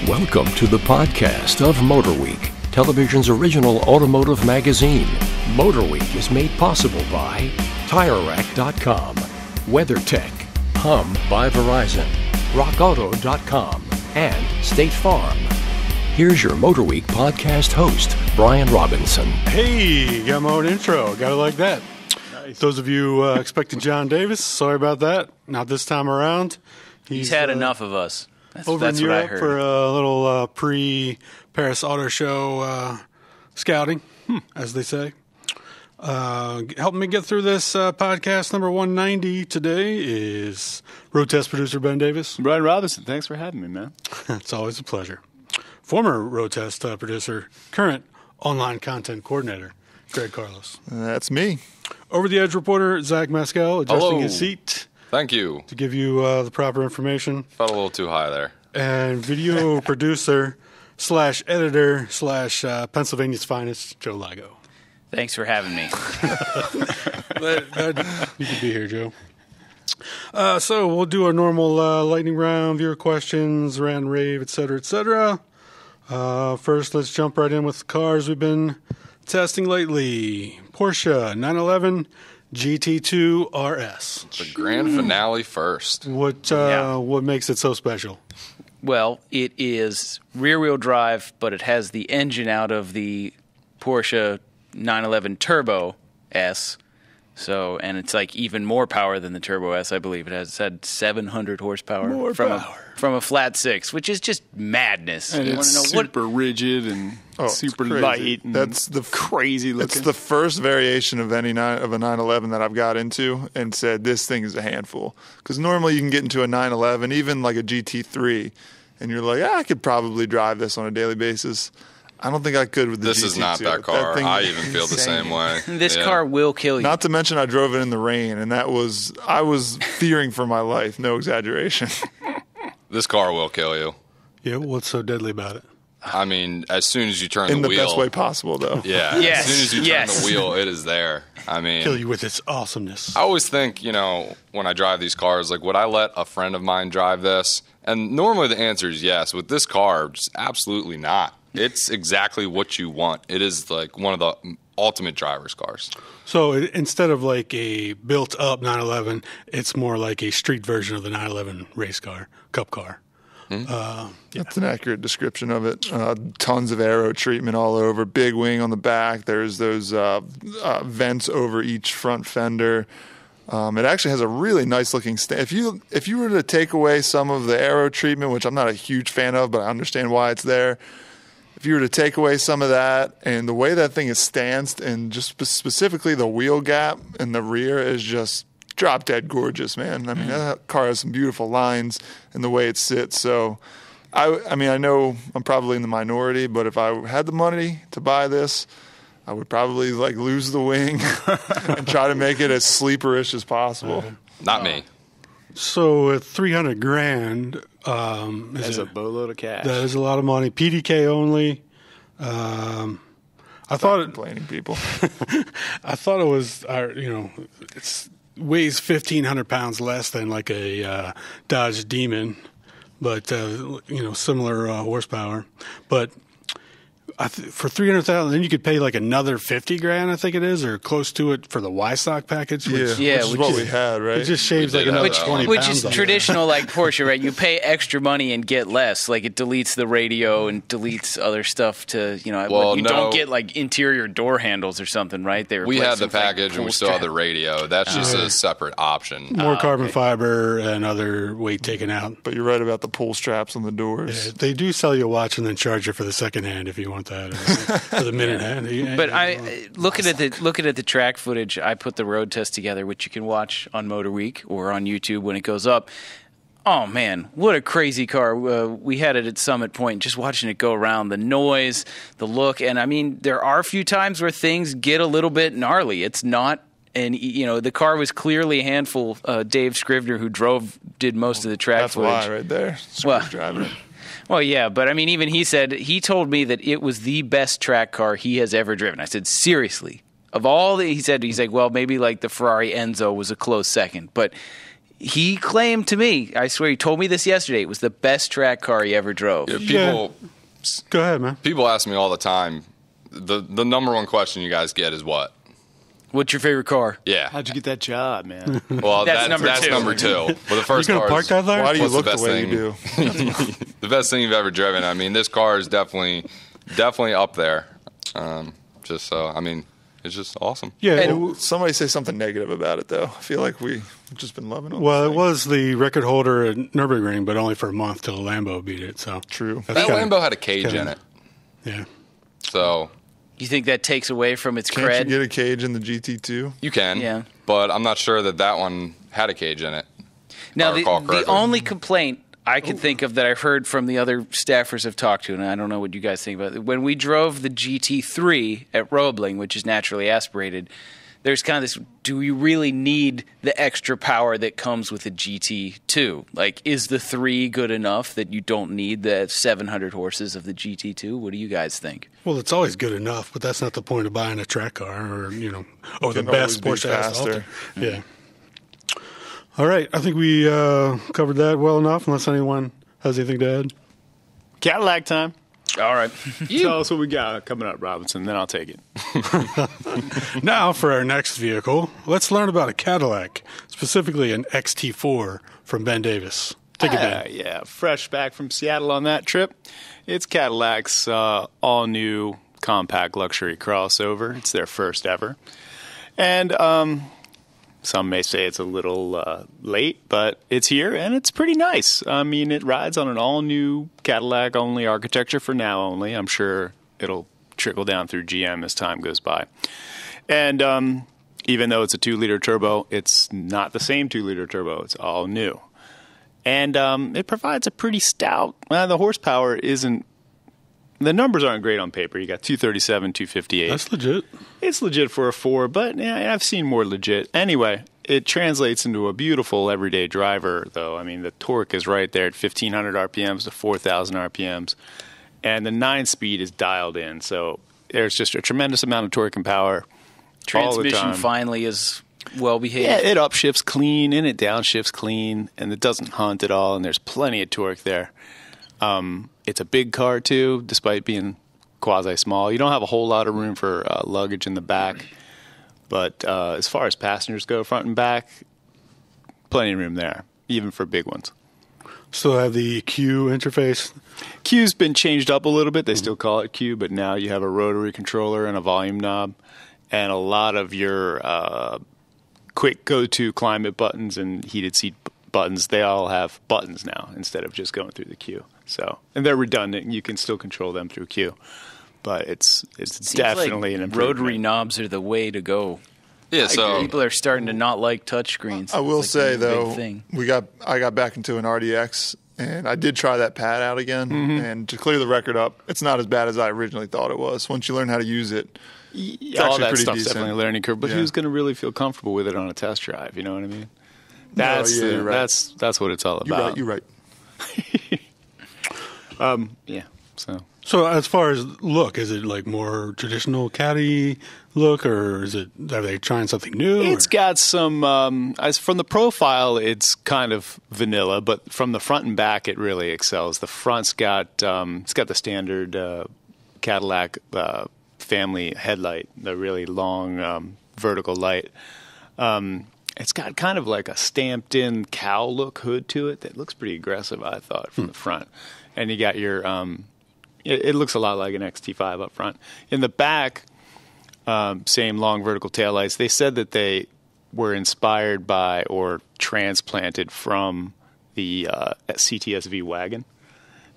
Welcome to the podcast of MotorWeek, television's original automotive magazine. MotorWeek is made possible by TireRack.com, WeatherTech, Hum by Verizon, RockAuto.com, and State Farm. Here's your MotorWeek podcast host, Brian Robinson. Hey, got my own intro. Got it like that. Nice. Those of you expecting John Davis, sorry about that. Not this time around. He's had enough of us. That's what I heard. For a little pre-Paris Auto Show scouting, as they say. Helping me get through this podcast number 190 today is Road Test producer Ben Davis. Brian Robinson, thanks for having me, man. It's always a pleasure. Former Road Test producer, current online content coordinator, Greg Carlos. That's me. Over the Edge reporter, Zach Mescal, adjusting his seat. Thank you. To give you the proper information. Felt a little too high there. And video producer / editor / Pennsylvania's finest, Joe Lago. Thanks for having me. You could be here, Joe. So we'll do our normal lightning round, viewer questions, rant and rave, etc., etc. First, let's jump right in with the cars we've been testing lately. Porsche 911 GT2 RS. The grand finale first. What makes it so special? Well, it is rear-wheel drive, but it has the engine out of the Porsche 911 Turbo S. So, and it's like even more power than the Turbo S, I believe. It's had 700 horsepower from a flat six, which is just madness. And it's super rigid and super light. And that's the crazy looking. It's the first variation of a 911 that I've got into and said this thing is a handful. Because normally you can get into a 911, even like a GT3, and you're like, I could probably drive this on a daily basis. I don't think I could with the GT2. This is not that car. I even feel the same way. This car will kill you. Not to mention I drove it in the rain, and I was fearing for my life. No exaggeration. This car will kill you. Yeah, what's so deadly about it? I mean, as soon as you turn the wheel. In the best way possible, though. Yeah. Yes. As soon as you turn the wheel, it is there. I mean. Kill you with its awesomeness. I always think, when I drive these cars, like, would I let a friend of mine drive this? And normally the answer is yes. With this car, just absolutely not. It's exactly what you want. It is like one of the ultimate driver's cars. So instead of like a built-up 911, it's more like a street version of the 911 race car, cup car. That's an accurate description of it. Tons of aero treatment all over, big wing on the back. There's those vents over each front fender. It actually has a really nice looking stand. If you were to take away some of the aero treatment, which I'm not a huge fan of, but I understand why it's there. If you were to take away some of that, and the way that thing is stanced, and just specifically the wheel gap in the rear is just drop dead gorgeous, man. I mean, that car has some beautiful lines in the way it sits. So, I mean, I know I'm probably in the minority, but if I had the money to buy this, I would probably like lose the wing and try to make it as sleeperish as possible. Not me. So at $300,000, that's a boatload of cash. That is a lot of money. PDK only. I thought complaining people. I thought it was, it weighs 1,500 pounds less than like a Dodge Demon, but similar horsepower. But for $300,000, then you could pay like another $50,000, I think it is, or close to it for the Y-Stock package. Which is what we had, right? It just shaves like another 20 pounds. Which is traditional, like Porsche, right? You pay extra money and get less. Like it deletes the radio and deletes other stuff to, don't get like interior door handles or something, right? We had the package and we still have the radio. That's just a separate option. More carbon fiber and other weight taken out. But you're right about the pull straps on the doors. Yeah, they do sell you a watch and then charge you for the second hand if you want that. For the minute hand. But looking at the track footage, I put the road test together, which you can watch on MotorWeek or on YouTube when it goes up. Oh man, what a crazy car! We had it at Summit Point, just watching it go around. The noise, the look, and I mean, there are a few times where things get a little bit gnarly. It's not. And, the car was clearly a handful. Dave Scrivener, who did most of the track footage. That's why right there. Scrivener's driving it. Well, yeah, but I mean, even he told me that it was the best track car he has ever driven. I said, seriously? Of all that, he's like, well, maybe like the Ferrari Enzo was a close second. But He claimed to me, I swear he told me this yesterday, it was the best track car he ever drove. Go ahead, man. People ask me all the time, the number one question you guys get is what? What's your favorite car? Yeah. How'd you get that job, man? Well, That's number two. But the first car park that there? Why do you look the the way you do? The best thing you've ever driven. I mean, this car is definitely up there. It's just awesome. Yeah. Somebody say something negative about it, though. I feel like we've just been loving it. Well, it was the record holder at Nürburgring, but only for a month till Lambo beat it. So true. That Lambo had a cage in it. Yeah. So You think that takes away from its Can't cred? you get a cage in the GT2? you can, Yeah. but I'm not sure that one had a cage in it. Now, if I recall the correctly. only complaint I could think of that I've heard from the other staffers I've talked to, and I don't know what you guys think about it, when we drove the GT3 at Roebling, which is naturally aspirated, there's kind of this, do you really need the extra power that comes with a GT2? Like, is the 3 good enough that you don't need the 700 horses of the GT2? What do you guys think? Well, it's always good enough, but that's not the point of buying a track car or, the can best always be Porsche has to offer. faster. Yeah. All right. I think we covered that well enough, unless anyone has anything to add. Cadillac time. All right. Tell us what we got coming up, Robinson, then I'll take it. Now, for our next vehicle, let's learn about a Cadillac, specifically an XT4 from Ben Davis. Take it, Ben. Yeah, fresh back from Seattle on that trip. It's Cadillac's all-new compact luxury crossover. It's their first ever. And some may say it's a little late, but it's here, and it's pretty nice. I mean, it rides on an all-new Cadillac-only architecture for now only. I'm sure it'll trickle down through GM as time goes by. And even though it's a 2-liter turbo, it's not the same 2-liter turbo. It's all new. And it provides a pretty stout... the horsepower isn't... The numbers aren't great on paper. You got 237, 258. That's legit. It's legit for a 4, but yeah, I've seen more legit. Anyway, it translates into a beautiful everyday driver, though. I mean, the torque is right there at 1,500 RPMs to 4,000 RPMs. And the 9-speed is dialed in. So there's just a tremendous amount of torque and power all the Transmission time. finally is well behaved. Yeah, it upshifts clean and it downshifts clean, and it doesn't hunt at all, and there's plenty of torque there. It's a big car, too, despite being quasi-small. You don't have a whole lot of room for luggage in the back, but as far as passengers go, front and back, plenty of room there, even for big ones. Still have the Q interface. Q's been changed up a little bit. They still call it Q, but now you have a rotary controller and a volume knob, and a lot of your quick go-to climate buttons and heated seat buttons, they all have buttons now instead of just going through the Q. So, and they're redundant. You can still control them through Q, but it's definitely an improvement. Rotary knobs are the way to go. Yeah, so People are starting to not like touchscreens. I will It's say, like a big though, thing. I got back into an RDX, and I did try that pad out again. And to clear the record up, it's not as bad as I originally thought it was. Once you learn how to use it, it's all actually that pretty stuff's decent. definitely a learning curve. But Yeah. who's going to really feel comfortable with it on a test drive? You know what I mean? That's you're right. that's what it's all about. You're right. Yeah. So as far as look, is it like more traditional caddy look, or are they trying something new? It's got some, as from the profile, it's kind of vanilla, but from the front and back, it really excels. The front's got, it's got the standard Cadillac family headlight, the really long vertical light. It's got kind of like a stamped-in cow look hood to it that looks pretty aggressive, I thought, from the front. And you got your, it looks a lot like an XT5 up front. In the back, same long vertical taillights. They said that they were inspired by or transplanted from the CTSV wagon.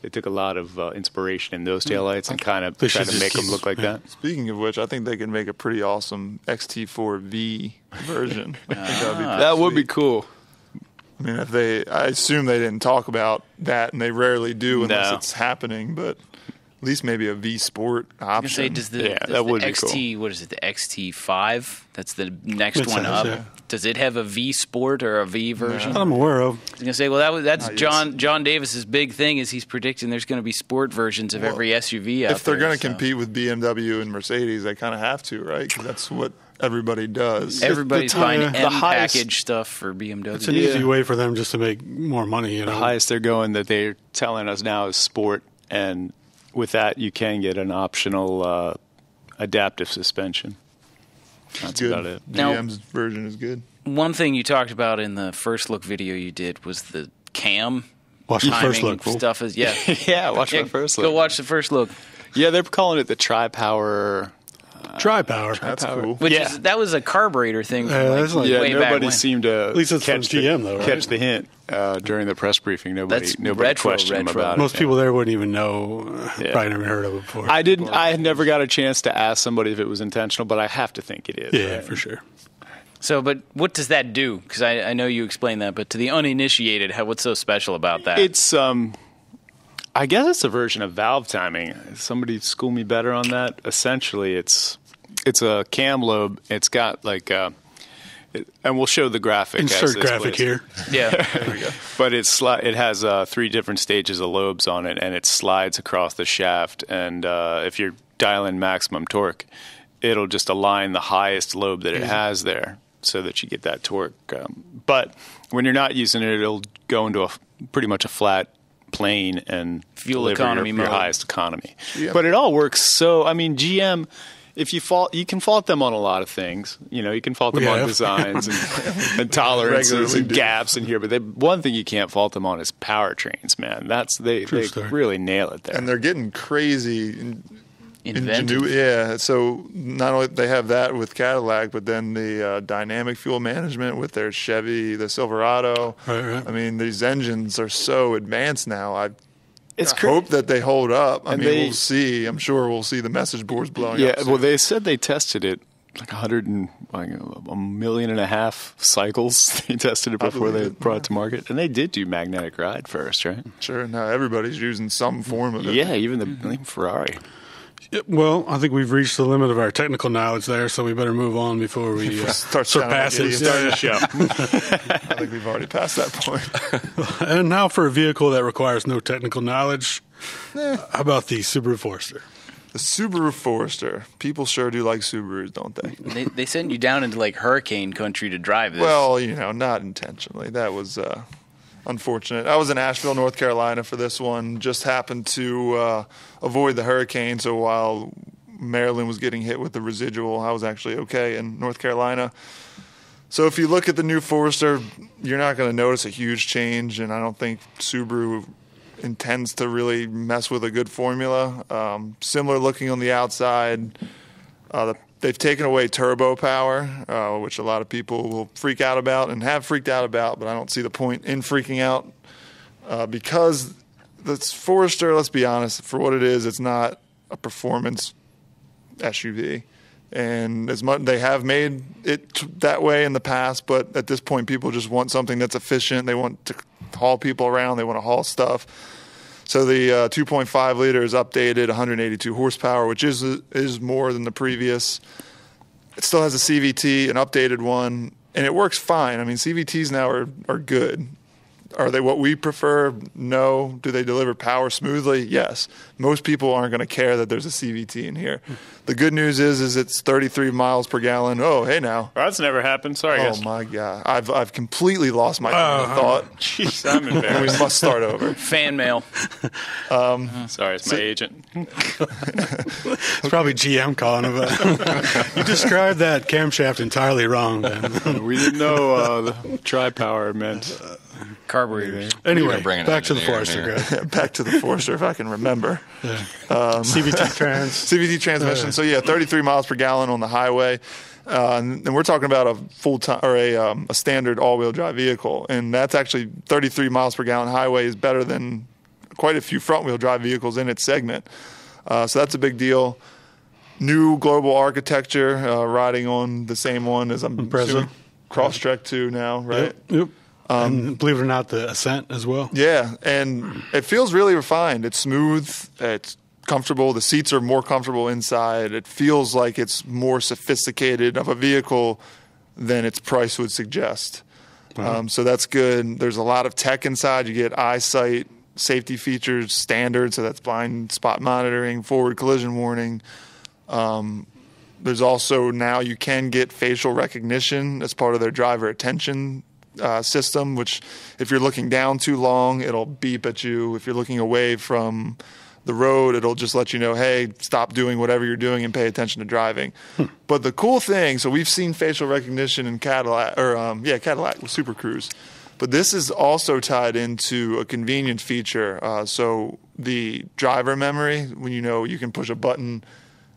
They took a lot of inspiration in those taillights and kind of tried to make them look like that. Speaking of which, I think they can make a pretty awesome XT4V version. I think that'd be pretty That would be sweet. cool. I mean, I assume they didn't talk about that, and they rarely do unless No. it's happening. But at least maybe a V Sport I was gonna say, option. does that the would be XT, what is it, the XT5? That's the next It one says, up. yeah. Does it have a V Sport or a V version? That I'm aware of. I was going to say, well, that's Not yet. John Davis's big thing is he's predicting there's going to be sport versions of every SUV out If they're there, going to so. compete with BMW and Mercedes, they kind of have to, right? 'Cause that's what everybody does. Everybody's buying the M highest- package stuff for BMW. It's an easy way for them just to make more money. The highest they're going that they're telling us now is sport, and with that you can get an optional adaptive suspension. That's good. about it. Now- GM's version is good. One thing you talked about in the first look video you did was the cam Watch the first timing look, fool. stuff. Is yeah. Yeah, watch my first look. Go watch the first look. Yeah, they're calling it the Tri-Power. Tri-Power. That's cool. Which Yeah. that was a carburetor thing from that's like- Yeah, way back nobody when. seemed to At least it's from catch GM, though, right? catch the hint during the press briefing. Nobody That's questioned them retro. about Most it. people there wouldn't even know. Yeah. Probably never heard of it before. I didn't. I had never got a chance to ask somebody if it was intentional, but I have to think it is. Yeah, right? for sure. So, but what does that do? Because I know you explained that, but to the uninitiated, what's so special about that? It's I guess it's a version of valve timing. Somebody school me better on that. Essentially, it's a cam lobe. It's got like and we'll show the graphic. as Insert this graphic plays. here. yeah. But it has 3 different stages of lobes on it, and it slides across the shaft. And if you're dialing maximum torque, it'll just align the highest lobe that it has there, so that you get that torque. But when you're not using it, it'll go into pretty much a flat plane and Fuel deliver economy your mode. highest economy. Yeah. But it all works so. I mean, GM. If you can fault them on a lot of things. You know, you can fault them We on have. designs and tolerances Regularly and do. gaps in here. But one thing you can't fault them on is powertrains, man. They story. really nail it there. And they're getting crazy. Inventive. Yeah, so not only they have that with Cadillac, but then the dynamic fuel management with their Chevy, the Silverado. Right. I mean, these engines are so advanced now. I It's hope that they hold up. I And mean, they- we'll see. I'm sure we'll see the message boards blowing Yeah, up soon. well, they said they tested it like 1.5 million cycles. They tested it before believe they it. brought it to market, and they did do magnetic ride first, right? Sure, now everybody's using some form of it. Yeah, even Ferrari. Yeah, well, I think we've reached the limit of our technical knowledge there, so we better move on before we Start surpass sounding it. like Yeah. idiots. I think we've already passed that point. And now for a vehicle that requires no technical knowledge. How about the Subaru Forester? The Subaru Forester. People sure do like Subarus, don't they? They sent you down into like hurricane country to drive this. Well, not intentionally. That was unfortunate. I was in Asheville, North Carolina for this one. Just happened to avoid the hurricane, so while Maryland was getting hit with the residual, I was actually okay in North Carolina. So if you look at the new Forester, you're not going to notice a huge change, and I don't think Subaru intends to really mess with a good formula. Similar looking on the outside. They've taken away turbo power, which a lot of people will freak out about and have freaked out about, but I don't see the point in freaking out because the Forester, let's be honest, for what it is, it's not a performance SUV. And as much they have made it that way in the past, but at this point, people just want something that's efficient. They want to haul people around. They want to haul stuff. So the 2.5 liter is updated, 182 horsepower, which is more than the previous. It still has a CVT, an updated one, and it works fine. I mean, CVTs now are good. Are they what we prefer? No. Do they deliver power smoothly? Yes. Most people aren't going to care that there's a CVT in here. The good news is it's 33 miles per gallon. Oh, hey now. Well, that's never happened. Sorry, Oh guys. my God. I've completely lost my train of thought. Jeez, I'm We embarrassed. must start over. fan mail. Sorry, it's my agent. It's probably GM calling about. You described that camshaft entirely wrong, Ben. We didn't know the tri-power meant. Carburetors. Anyway, bring an back to the engineer in Forester, here. Greg. Back to the Forester, if I can remember. CVT trans. CVT transmission. So yeah, 33 miles per gallon on the highway, and we're talking about a full time or a standard all-wheel drive vehicle, and that's actually 33 miles per gallon highway is better than quite a few front-wheel drive vehicles in its segment. So that's a big deal. New global architecture, riding on the same one as I'm Impreza. assuming Crosstrek 2 now, right? Yep. And believe it or not, the Ascent as well. Yeah, and it feels really refined. It's smooth. It's comfortable. The seats are more comfortable inside. It feels like it's more sophisticated of a vehicle than its price would suggest. So that's good. There's a lot of tech inside. You get eyesight, safety features, standard. So that's blind spot monitoring, forward collision warning. There's also now you can get facial recognition as part of their driver attention system, which if you're looking down too long, it'll beep at you. If you're looking away from the road, it'll just let you know, hey, stop doing whatever you're doing and pay attention to driving. But the cool thing, so we've seen facial recognition in Cadillac with Super Cruise. But this is also tied into a convenience feature. So the driver memory, when you can push a button,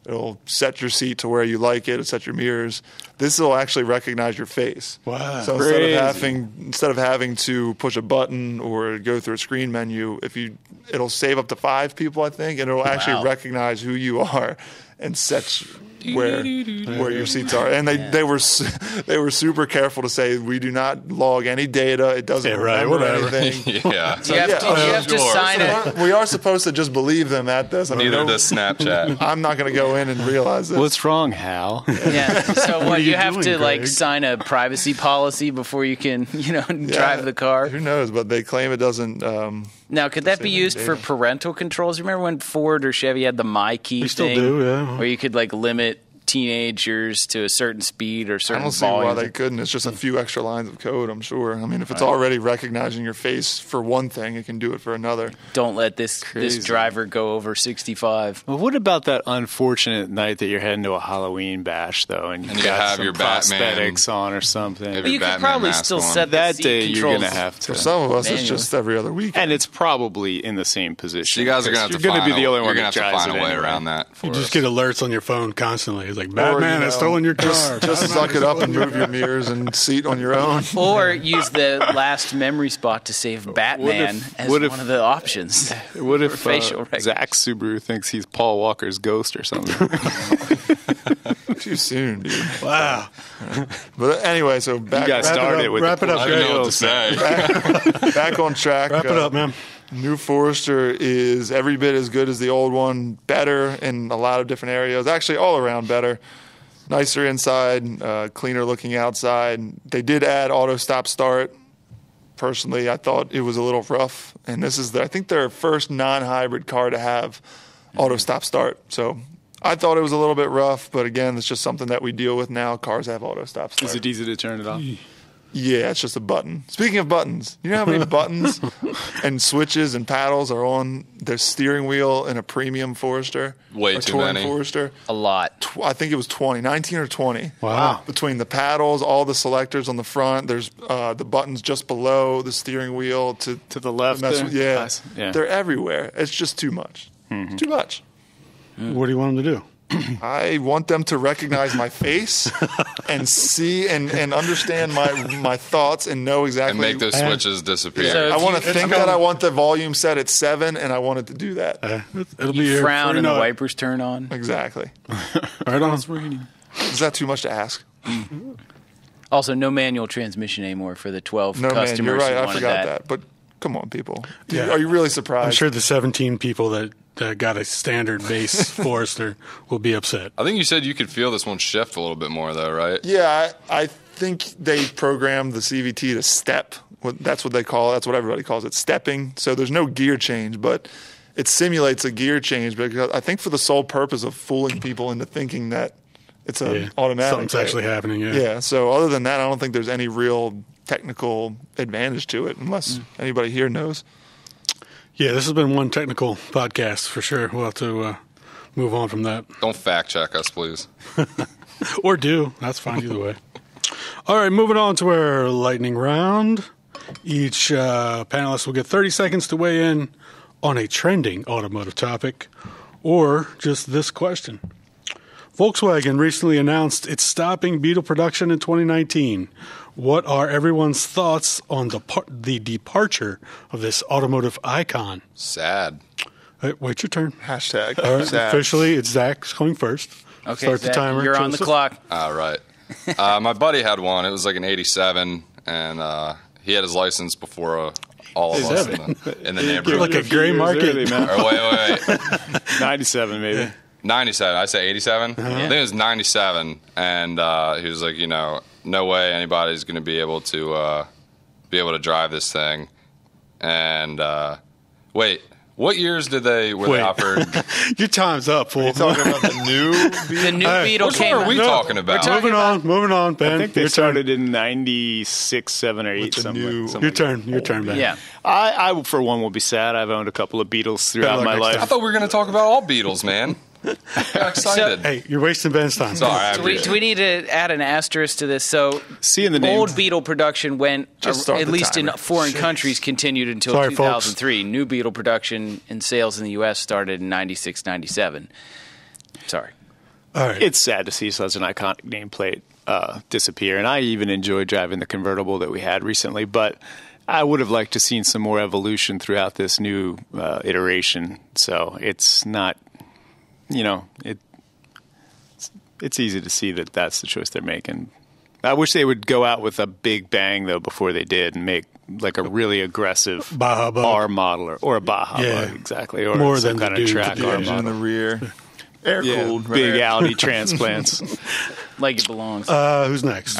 it'll set your seat to where you like it. It'll set your mirrors. This will actually recognize your face. Wow. So instead of having to push a button or go through a screen menu, it'll save up to 5 people, I think, and it'll actually recognize who you are and set where your seats are. And they were super careful to say we do not log any data. It doesn't remember anything. Yeah. You have to sign it. We are supposed to just believe them at this. Neither does Snapchat. I'm not going to go in and realize this. What's wrong, Hal? Yeah. So what you have doing, to Greg? sign a privacy policy before you can drive the car. Who knows? But they claim it doesn't. Now, could that be used for parental controls? Remember when Ford or Chevy had the My Key We still thing, do, yeah. where you could limit teenagers to a certain speed or I certain don't see why volume? they couldn't. It's just a few extra lines of code, I'm sure. I mean, if it's already recognizing your face for one thing, it can do it for another. Don't let this driver go over 65. Well, what about that unfortunate night that you're heading to a Halloween bash, though, and you got have some your Batman prosthetics on or something? Have But you your could Batman probably mask still on. set the That seat day, you're controls. going to have to. For some of us, it's Manual. just every other week. And it's probably in the same position. So you guys are going to have to You're going find to be the only you're one gonna that have to drives find it a way anyway. around that for You us. just get alerts on your phone constantly. It's like, Batman has stolen your car. Just suck it up and move your mirrors and seat on your own. Or use the last memory spot to save Batman as what if- one of the options. What if facial recognition. Zach Subaru thinks he's Paul Walker's ghost or something? Too soon, dude. Wow. But anyway, so You back, got started with wrap the it up, I don't know what to say. back on track. Wrap it up, man. New Forester is every bit as good as the old one, better in a lot of different areas. Actually, all around better. Nicer inside, cleaner looking outside. They did add auto stop start. Personally, I thought it was a little rough, and this is I think their first non-hybrid car to have auto stop start. So I thought it was a little bit rough, but again, it's just something that we deal with now. Cars have auto stop start. Is it easy to turn it off? Yeah, it's just a button. Speaking of buttons, you know how many buttons and switches and paddles are on the steering wheel in a premium Forester? Way a too touring many. Forester? A lot. I think it was 19 or 20. Wow. Between the paddles, all the selectors on the front, there's the buttons just below the steering wheel to the left mess there? with- yeah, Nice. Yeah. they're everywhere. It's just too much. It's too much. What do you want them to do? I want them to recognize my face and see and understand my thoughts and know exactly. And make those switches disappear. So- I want to It's think that I want the volume set at 7, and I want it to do that. It'll be here. Frown before you and the know it. wipers turn on. Exactly. Right on. Is that too much to ask? Also, no manual transmission anymore for the 12 No, man, customers you're right. who I wanted forgot that. But come on, people. Yeah. Are you really surprised? I'm sure the 17 people that got a standard base Forester will be upset. I think you said you could feel this one shift a little bit more, though, right? Yeah, I think they programmed the CVT to step. That's what they call it. That's what everybody calls it, stepping. So there's no gear change, but it simulates a gear change because I think for the sole purpose of fooling people into thinking that it's an automatic. Something's actually happening, Yeah, so other than that, I don't think there's any real technical advantage to it unless anybody here knows. Yeah, this has been one technical podcast for sure. We'll have to move on from that. Don't fact check us, please. Or do. That's fine either way. All right, moving on to our lightning round. Each panelist will get 30 seconds to weigh in on a trending automotive topic or just this question. Volkswagen recently announced it's stopping Beetle production in 2019. What are everyone's thoughts on the departure of this automotive icon? Sad. Wait your turn. Hashtag. All right, sad. officially, it's Zach's going first. Okay, Start Zach, the timer. you're on the Joseph. clock. All right. My buddy had one. It was like an 87, and he had his license before all of us in the neighborhood. Like a gray market. Early, man. Or wait. 97 maybe. 97. I say 87. I think it was 97, and he was like, no way anybody's going to be able to drive this thing. And wait, What years were they offered? Your time's up, fool. Are you talking about the new The new Beetle Which came one are we out. talking about? Moving on, Ben. I think they Your started in 96, 7, or 8. the Something new- like Your that. turn, Ben. Yeah. I, for one, will be sad. I've owned a couple of Beetles throughout luck my next life. I thought we were going to talk about all Beetles, man. Got excited. Hey, you're wasting Ben's time. Sorry. Do we need to add an asterisk to this? So, Seeing the name. old Beetle production went, Just start at the least in timer. foreign countries, continued until Sorry, folks. 2003. New Beetle production and sales in the U.S. started in 96, 97. Sorry. All right. It's sad to see such an iconic nameplate disappear, and I even enjoyed driving the convertible that we had recently, but I would have liked to seen some more evolution throughout this new iteration. So it's not, it's easy to see that that's the choice they're making. I wish they would go out with a big bang, though, before they did and make like a really aggressive Baja Bug. R model or a Baja Yeah. Bug, exactly, or More some than kind the of dude track to do R it. engine in the model. rear. Air cooled. Big Audi transplants. Like it belongs. Who's next?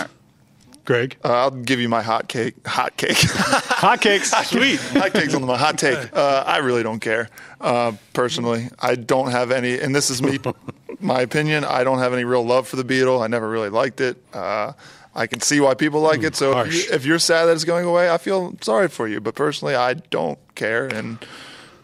Greg. I'll give you my hot cake. Hotcakes. Sweet. Hot cakes on my hot take. I really don't care. Personally, I don't have any, and this is me, my opinion. I don't have any real love for the Beetle. I never really liked it. I can see why people like it. So if you're sad that it's going away, I feel sorry for you. But personally, I don't care. And,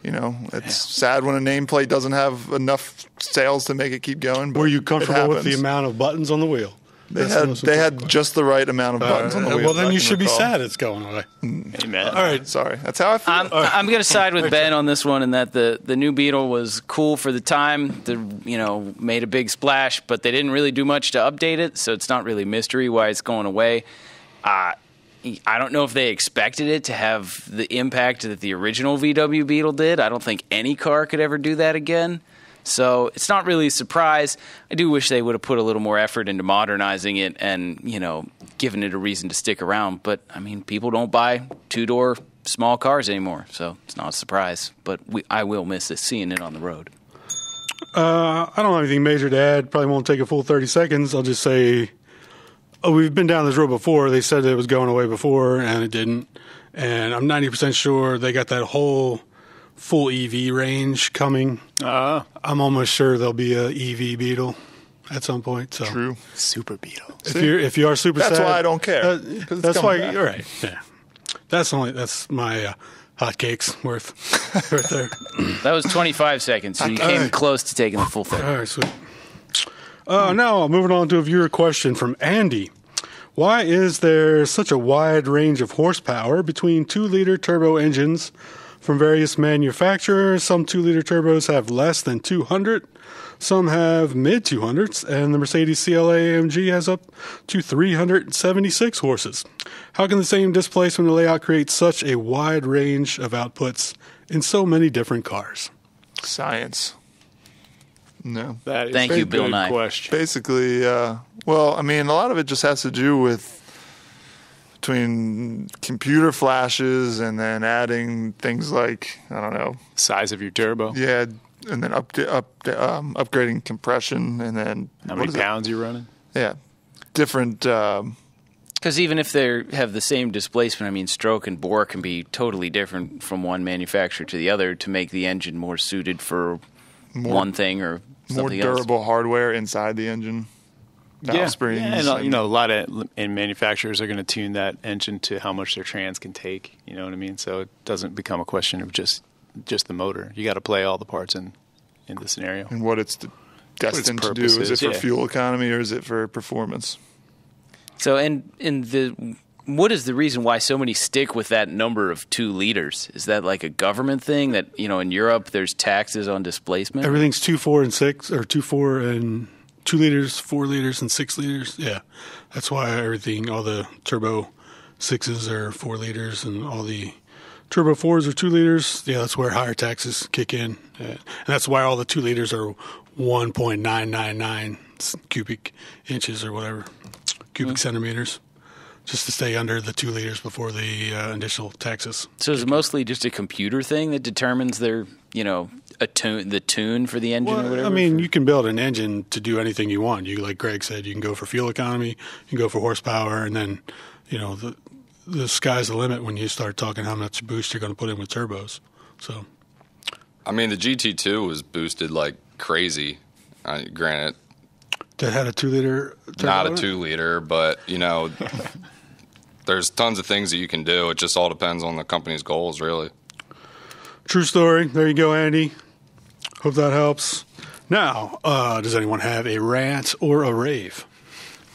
it's sad when a nameplate doesn't have enough sales to make it keep going. But Were you it comfortable with the happens. amount of buttons on the wheel? They That's the most had important just the right amount of buttons on the wheel. Well, then I you can should be recall. sad it's going away. Amen. All right. Sorry, that's how I feel. I'm going to side with Ben on this one, in that the new Beetle was cool for the time. Made a big splash, but they didn't really do much to update it, so it's not really mystery why it's going away. I don't know if they expected it to have the impact that the original VW Beetle did. I don't think any car could ever do that again. So it's not really a surprise. I do wish they would have put a little more effort into modernizing it and, giving it a reason to stick around. But, people don't buy two-door small cars anymore, so it's not a surprise. But I will miss seeing it on the road. I don't have anything major to add. Probably won't take a full 30 seconds. I'll just say, we've been down this road before. They said it was going away before, and it didn't. And I'm 90% sure they got that whole full EV range coming. I'm almost sure there'll be a EV Beetle at some point. So True. Super Beetle. if you are super That's sad, why I don't care. 'Cause it's that's coming why back. you're right. Yeah, that's my hotcakes worth right there. That was 25 seconds, so you came close to taking the full 30. All right, sweet. Now, moving on to a viewer question from Andy. Why is there such a wide range of horsepower between 2-liter turbo engines from various manufacturers? Some 2-liter turbos have less than 200. Some have mid-200s, and the Mercedes CLA AMG has up to 376 horses. How can the same displacement layout create such a wide range of outputs in so many different cars? Science. No. That is Thank a you, Bill good Nye. question. Basically, a lot of it just has to do with between computer flashes and then adding things like, I don't know, Size of your turbo. yeah, and then upgrading compression and then How what many is it? pounds you running? Yeah, different. Because even if they have the same displacement, stroke and bore can be totally different from one manufacturer to the other to make the engine more suited for one thing or more something else. durable hardware inside the engine. Valve springs. Yeah, and, a lot of manufacturers are going to tune that engine to how much their trans can take. You know what I mean? So it doesn't become a question of just the motor. You got to play all the parts in the scenario. and what it's destined to do. purpose Is it is, for yeah. fuel economy or is it for performance? So, what is the reason why so many stick with that number of 2 liters? Is that like a government thing that, in Europe there's taxes on displacement? Everything's 2, 4, and 6, or 2, 4, and 2 liters, 4 liters, and 6 liters. Yeah, that's why all the turbo 6s are 4 liters, and all the turbo 4s are 2 liters. Yeah, that's where higher taxes kick in, and that's why all the 2 liters are 1.999 cubic inches or whatever, cubic centimeters, just to stay under the 2 liters before the initial taxes. So is it mostly just a computer thing that determines their, the tune for the engine or whatever? You can build an engine to do anything you want. You, like Greg said, you can go for fuel economy, you can go for horsepower, and then, the sky's the limit when you start talking how much boost you're going to put in with turbos. So I mean, the GT2 was boosted like crazy. Granted, That had a 2-liter. not a 2-liter, but there's tons of things that you can do. It just all depends on the company's goals, really. True story. There you go, Andy. Hope that helps. Now, does anyone have a rant or a rave?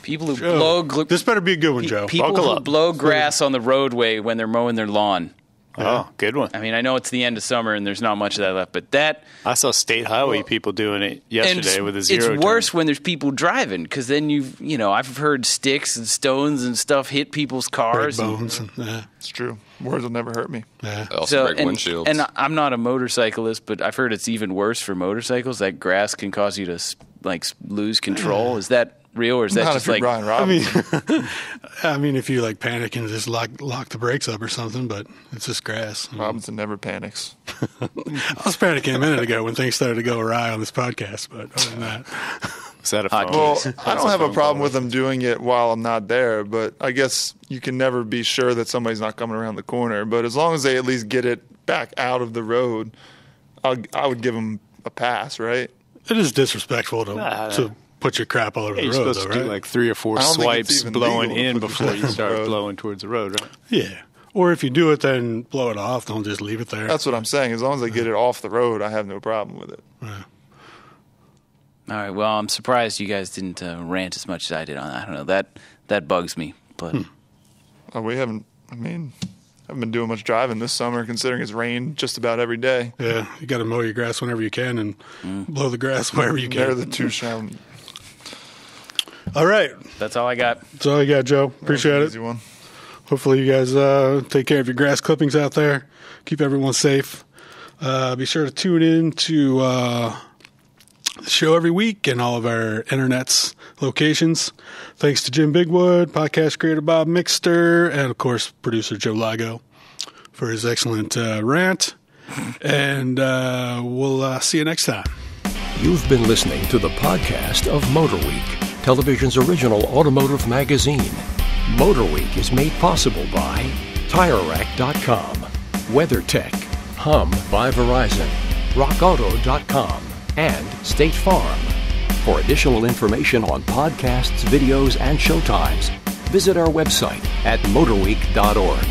People who Joe, blow this better be a good one, Joe. people Buckle who up. blow grass on the roadway when they're mowing their lawn. Oh, good one. I mean, I know it's the end of summer and there's not much of that left, but that I saw state highway people doing it yesterday with a zero. It's worse when there's people driving because then I've heard sticks and stones and stuff hit people's Break cars. bones. Yeah. It's true. Words will never hurt me. Yeah. They also break windshields. And I'm not a motorcyclist, but I've heard it's even worse for motorcycles. That grass can cause you to lose control. Is that real, or is that Not just if you're Brian Robinson. I mean, if you panic and just lock the brakes up or something, but it's just grass. Robinson never panics. I was panicking a minute ago when things started to go awry on this podcast, but other than that, Is that a phone? Well, I don't have a problem with them doing it while I'm not there, but I guess you can never be sure that somebody's not coming around the corner. But as long as they at least get it back out of the road, I would give them a pass, right? it is disrespectful to put your crap all over Yeah, the you're road, supposed though, to right? do like 3 or 4 I don't think it's swipes even blowing legal to in put your before you foot on start the road. blowing towards the road, right? Yeah. Or if you do it, then blow it off. Don't just leave it there. That's what I'm saying. As long as they get it off the road, I have no problem with it. all right. Well, I'm surprised you guys didn't rant as much as I did on that. I don't know. That bugs me, but. We haven't. I mean, I haven't been doing much driving this summer, considering it's rained just about every day. Yeah, you got to mow your grass whenever you can and blow the grass wherever you They're can. the two sound. All right. That's all I got. That's all you got, Joe. Appreciate it. Easy one. Hopefully you guys take care of your grass clippings out there. Keep everyone safe. Be sure to tune in to the show every week and all of our internet's locations. Thanks to Jim Bigwood, podcast creator Bob Mixter, and of course producer Joe Lago for his excellent rant. And we'll see you next time. You've been listening to the podcast of MotorWeek, television's original automotive magazine. MotorWeek is made possible by TireRack.com, WeatherTech, Hum by Verizon, RockAuto.com, and State Farm. For additional information on podcasts, videos, and showtimes, visit our website at motorweek.org.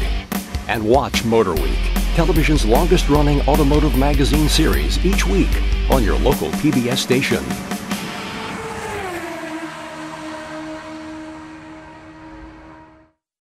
And watch MotorWeek, television's longest-running automotive magazine series each week on your local PBS station.